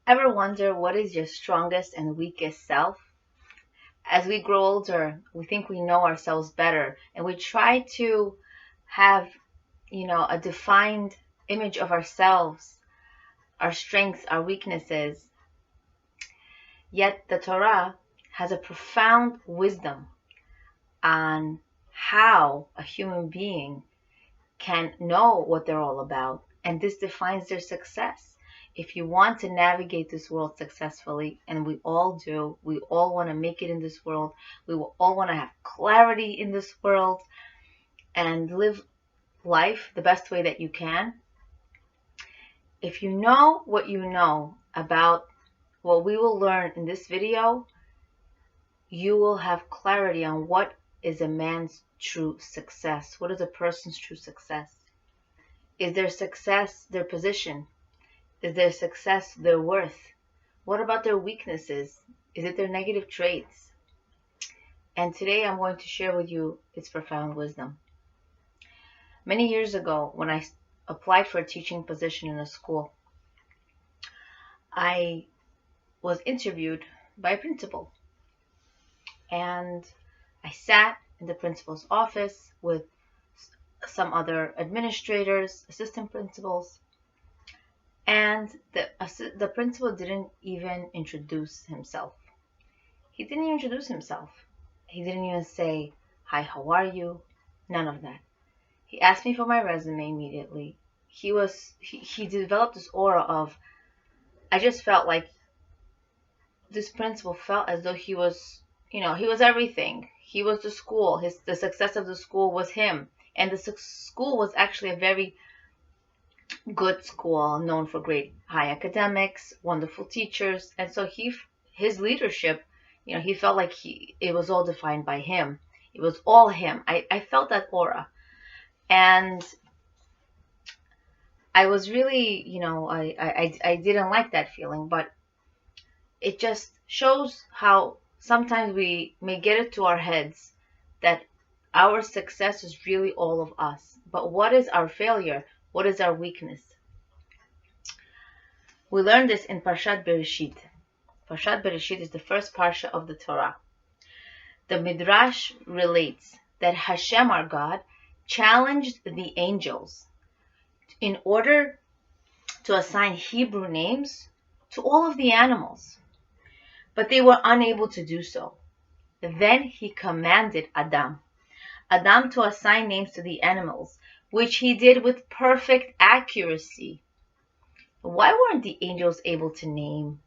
Ever wonder what is your strongest and weakest self? As we grow older, we think we know ourselves better and we try to have, a defined image of ourselves, our strengths, our weaknesses. Yet the Torah has a profound wisdom on how a human being can know what they're all about, and this defines their success. If you want to navigate this world successfully, and we all do, we all want to make it in this world, we will all want to have clarity in this world and live life the best way that you can. If you know what you know about what we will learn in this video, you will have clarity on what is a man's true success. What is a person's true success? Is their success their position? Is their success their worth? What about their weaknesses? Is it their negative traits? And today I'm going to share with you its profound wisdom. Many years ago, when I applied for a teaching position in a school, I was interviewed by a principal. And I sat in the principal's office with some other administrators, assistant principals, and the principal didn't even introduce himself. He didn't even introduce himself. He didn't even say, "Hi, how are you?" None of that. He asked me for my resume immediately. He developed this aura of, I just felt like this principal felt as though he was, he was everything. He was the school. The success of the school was him. And the school was actually a very good school, known for great high academics, wonderful teachers. And so his leadership, he felt like it was all defined by him. It was all him. I felt that aura. And I was really, I didn't like that feeling, but it just shows how sometimes we may get it to our heads that our success is really all of us. But what is our failure? What is our weakness? We learn this in Parshat Bereshit. Parshat Bereshit is the first parsha of the Torah. The Midrash relates that Hashem, our God, challenged the angels in order to assign Hebrew names to all of the animals, but they were unable to do so. Then he commanded Adam to assign names to the animals, which he did with perfect accuracy. Why weren't the angels able to name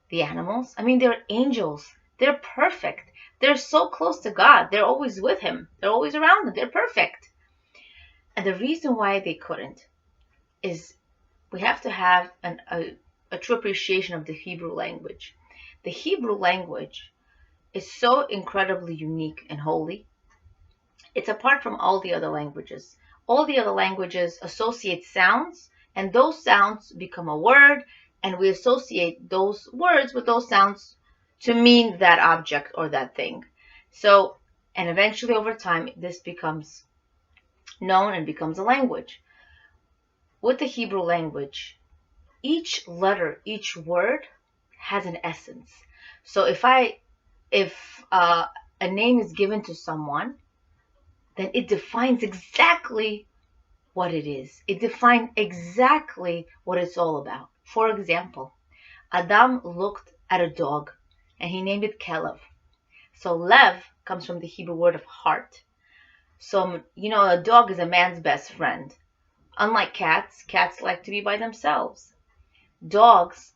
the animals? I mean, they're angels. They're perfect. They're so close to God. They're always with him. They're always around him. They're perfect. And the reason why they couldn't is we have to have a true appreciation of the Hebrew language. The Hebrew language is so incredibly unique and holy. It's apart from all the other languages. All the other languages associate sounds, and those sounds become a word, and we associate those words with those sounds to mean that object or that thing. So, and eventually over time, this becomes known and becomes a language. With the Hebrew language, each letter, each word has an essence. So if a name is given to someone, then it defines exactly what it is. It defines exactly what it's all about. For example, Adam looked at a dog and he named it Kelev. So Lev comes from the Hebrew word of heart. So, a dog is a man's best friend. Unlike cats like to be by themselves. Dogs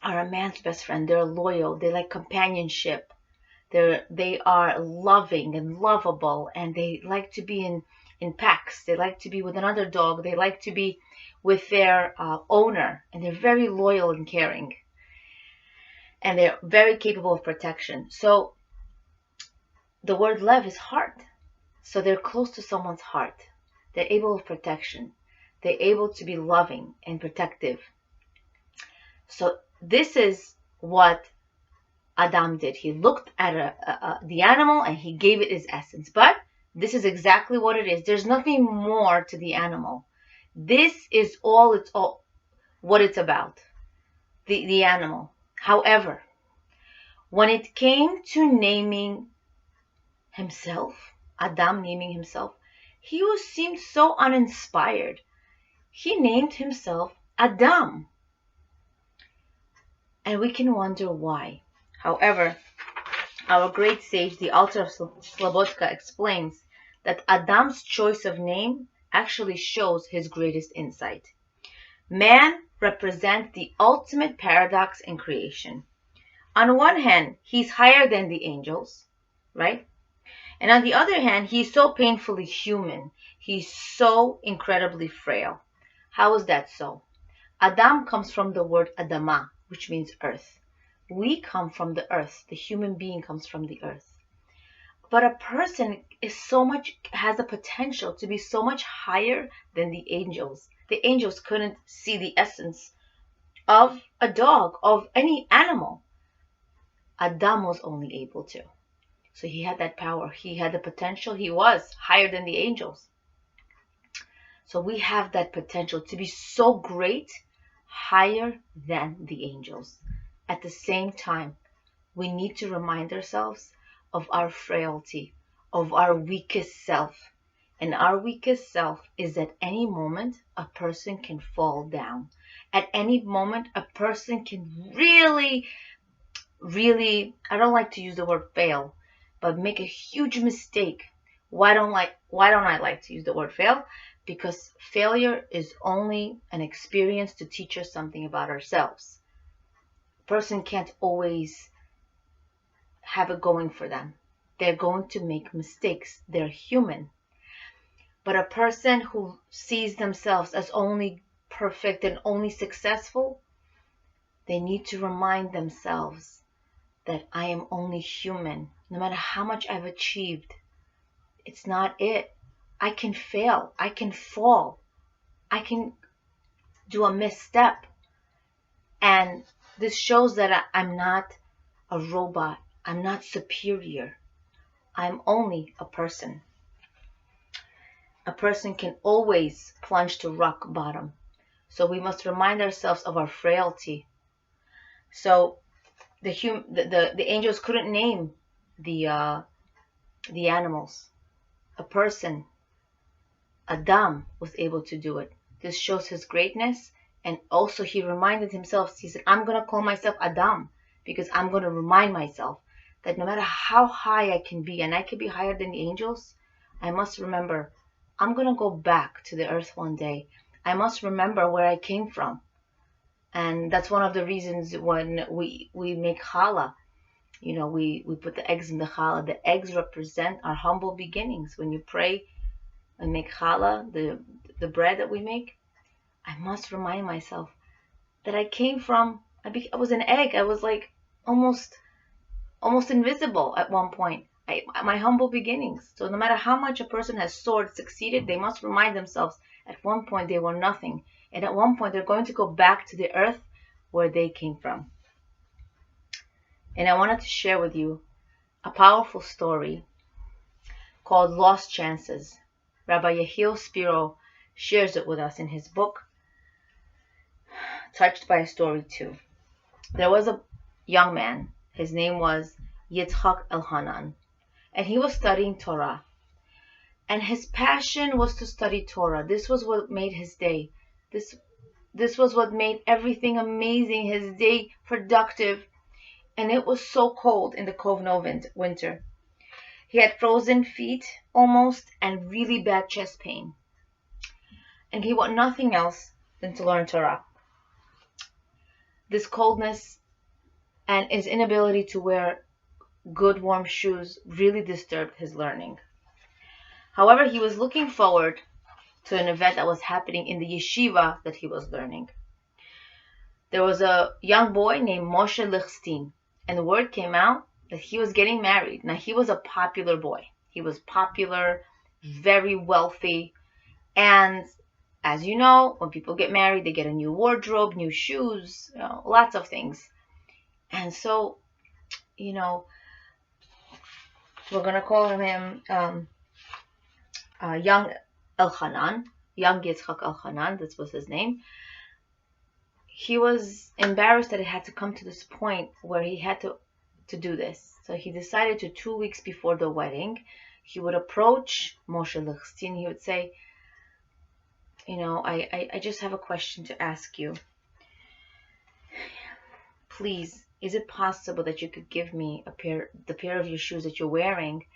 are a man's best friend. They're loyal. They like companionship. They are loving and lovable, and they like to be in packs. They like to be with another dog. They like to be with their owner, and they're very loyal and caring, and they're very capable of protection. So the word lev is heart. So they're close to someone's heart. They're able of protection. They're able to be loving and protective. So this is what Adam did. He looked at the animal and he gave it its essence. But this is exactly what it is. There's nothing more to the animal. This is all what it's about. the animal. However, when it came to naming himself, Adam naming himself, he seemed so uninspired. He named himself Adam. And we can wonder why. However, our great sage, the Alter of Slobodka, explains that Adam's choice of name actually shows his greatest insight. Man represents the ultimate paradox in creation. On one hand, he's higher than the angels, right? And on the other hand, he's so painfully human. He's so incredibly frail. How is that so? Adam comes from the word Adama, which means earth. We come from the earth. The human being comes from the earth. But a person has the potential to be so much higher than the angels. The angels couldn't see the essence of a dog, of any animal. Adam was only able to. So he had that power. He had the potential. He was higher than the angels. So we have that potential to be so great, higher than the angels. At the same time, we need to remind ourselves of our frailty, of our weakest self. And our weakest self is at any moment a person can fall down. At any moment, a person can really, I don't like to use the word fail, but make a huge mistake. Why don't I like to use the word fail? Because failure is only an experience to teach us something about ourselves. A person can't always have it going for them. They're going to make mistakes. They're human. But a person who sees themselves as only perfect and only successful, they need to remind themselves that I am only human. No matter how much I've achieved, it's not it. I can fail. I can fall. I can do a misstep. And this shows that I'm not a robot. I'm not superior. I'm only a person. A person can always plunge to rock bottom. So we must remind ourselves of our frailty. So the angels couldn't name the animals. A person, Adam, was able to do it. This shows his greatness, and also he reminded himself. He said, "I'm gonna call myself Adam because I'm gonna remind myself that no matter how high I can be, and I can be higher than the angels, I must remember I'm gonna go back to the earth one day. I must remember where I came from." And that's one of the reasons when we make challah, we put the eggs in the challah. The eggs represent our humble beginnings. When you pray and make challah, the bread that we make, I must remind myself that I came from, I was an egg. I was like almost invisible at one point. My humble beginnings. So no matter how much a person has soared, succeeded, they must remind themselves at one point they were nothing. And at one point they're going to go back to the earth where they came from. And I wanted to share with you a powerful story called Lost Chances. Rabbi Yehiel Spiro shares it with us in his book, Touched by a Story Too. There was a young man. His name was Yitzchak Elhanan. And he was studying Torah. And his passion was to study Torah. This was what made his day. This was what made everything amazing, his day productive. And it was so cold in the Kovno winter. He had frozen feet almost and really bad chest pain. And he wanted nothing else than to learn Torah. This coldness and his inability to wear good warm shoes really disturbed his learning. However, he was looking forward to an event that was happening in the yeshiva that he was learning. There was a young boy named Moshe Lichstein, and the word came out that he was getting married. Now, he was a popular boy. He was popular, very wealthy, and as you know, when people get married, they get a new wardrobe, new shoes, lots of things. And so, we're going to call him young Elchanan, young Yitzchak Elchanan, this was his name. he was embarrassed that it had to come to this point where he had to do this. So he decided to 2 weeks before the wedding, he would approach Moshe Lichtenstein. He would say, I just have a question to ask you. Please, is it possible that you could give me the pair of your shoes that you're wearing?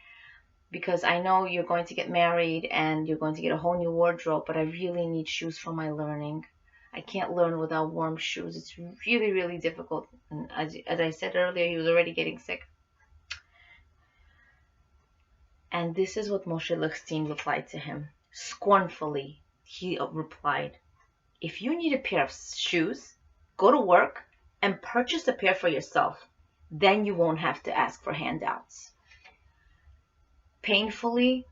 Because I know you're going to get married and you're going to get a whole new wardrobe, but I really need shoes for my learning. I can't learn without warm shoes. It's really, really difficult. And as I said earlier, he was already getting sick. And this is what Moshe Lichtenstein replied to him. Scornfully, he replied, if you need a pair of shoes, go to work and purchase a pair for yourself. Then you won't have to ask for handouts. Painfully,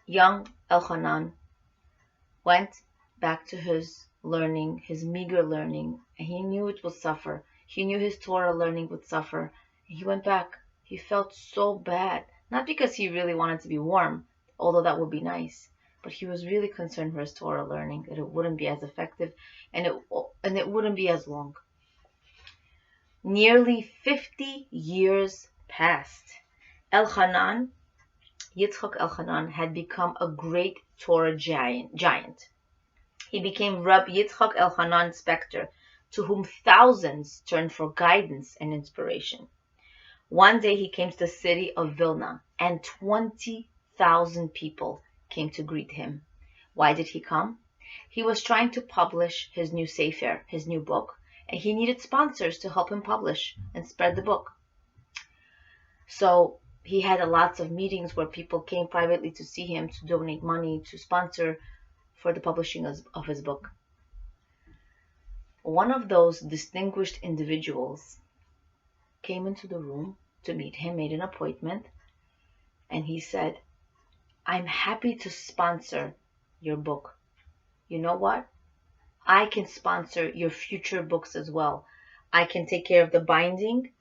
young Elchanan went back to his learning, his meager learning, and he knew it would suffer. He knew his Torah learning would suffer. And he went back. He felt so bad, not because he really wanted to be warm, although that would be nice, but he was really concerned for his Torah learning, that it wouldn't be as effective and it wouldn't be as long. Nearly 50 years passed. Yitzchak Elchanan had become a great Torah giant. He became Rab Yitzchak Elchanan Spector, to whom thousands turned for guidance and inspiration. One day he came to the city of Vilna, and 20,000 people came to greet him. Why did he come? He was trying to publish his new Sefer, his new book, and he needed sponsors to help him publish and spread the book. So he had lots of meetings where people came privately to see him, to donate money, to sponsor for the publishing of his book. One of those distinguished individuals came into the room to meet him, made an appointment, and he said, I'm happy to sponsor your book. You know what? I can sponsor your future books as well. I can take care of the binding.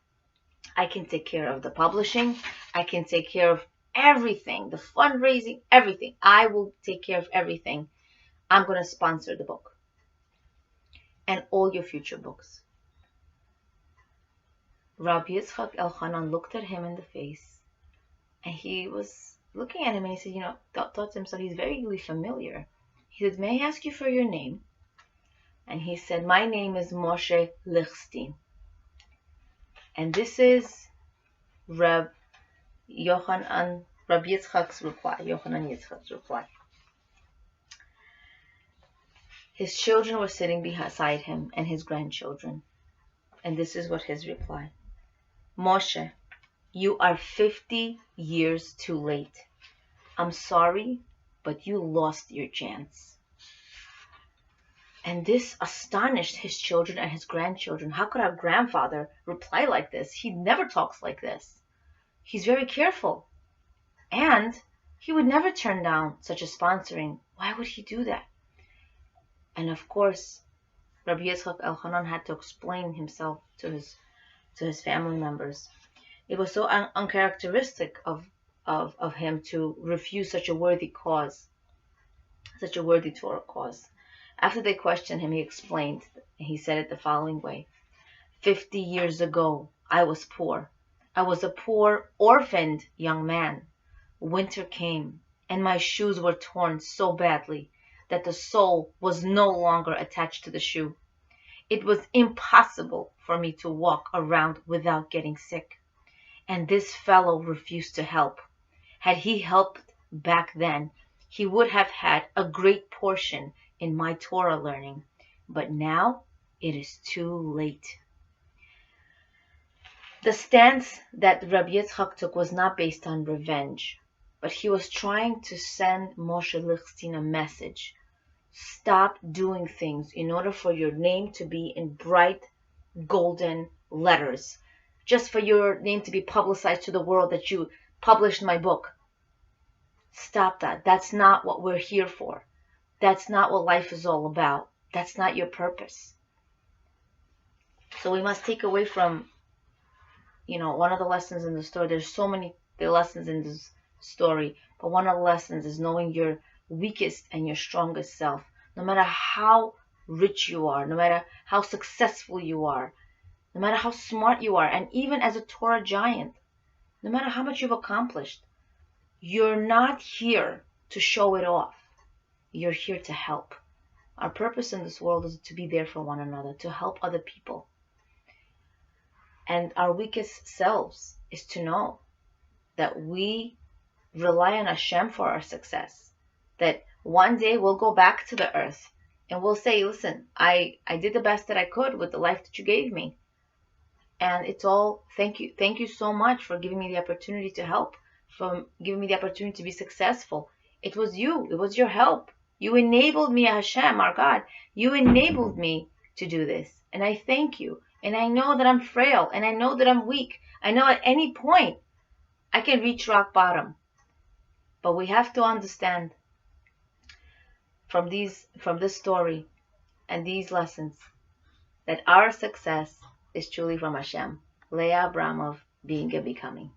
I can take care of the publishing. I can take care of everything, the fundraising, everything. I will take care of everything. I'm going to sponsor the book and all your future books. Rabbi Yitzchak Elchanan looked at him in the face, and he was looking at him, and he said, thought to himself, he's very familiar. He said, may I ask you for your name? And he said, my name is Moshe Lichtenstein. And this is Rab Yitzchak's reply, Yochanan Yitzchak's reply. His children were sitting beside him and his grandchildren. And this is what his reply. Moshe, you are 50 years too late. I'm sorry, but you lost your chance. And this astonished his children and his grandchildren. How could our grandfather reply like this? He never talks like this. He's very careful. And he would never turn down such a sponsoring. Why would he do that? And of course, Rabbi Yitzchak Elchanan had to explain himself to his family members. It was so uncharacteristic of him to refuse such a worthy cause, such a worthy Torah cause. After they questioned him, he explained, and he said it the following way. 50 years ago, I was poor. I was a poor, orphaned young man. Winter came, and my shoes were torn so badly that the sole was no longer attached to the shoe. It was impossible for me to walk around without getting sick. And this fellow refused to help. Had he helped back then, he would have had a great portion in my Torah learning. But now it is too late. The stance that Rabbi Yitzchak took was not based on revenge, but he was trying to send Moshe Lichtenstein a message. Stop doing things in order for your name to be in bright golden letters, just for your name to be publicized to the world that you published my book. Stop that. That's not what we're here for. That's not what life is all about. That's not your purpose. So we must take away from, one of the lessons in the story. There's so many lessons in this story, but one of the lessons is knowing your weakest and your strongest self. No matter how rich you are, no matter how successful you are, no matter how smart you are, and even as a Torah giant, no matter how much you've accomplished, you're not here to show it off. You're here to help. Our purpose in this world is to be there for one another, to help other people. And our weakest selves is to know that we rely on Hashem for our success. That one day we'll go back to the earth and we'll say, listen, I did the best that I could with the life that you gave me. And it's all, thank you. Thank you so much for giving me the opportunity to help, for giving me the opportunity to be successful. It was you. It was your help. You enabled me, Hashem, our God. You enabled me to do this. And I thank you. And I know that I'm frail. And I know that I'm weak. I know at any point I can reach rock bottom. But we have to understand from this story and these lessons that our success is truly from Hashem. Leah Abramov, Being and Becoming.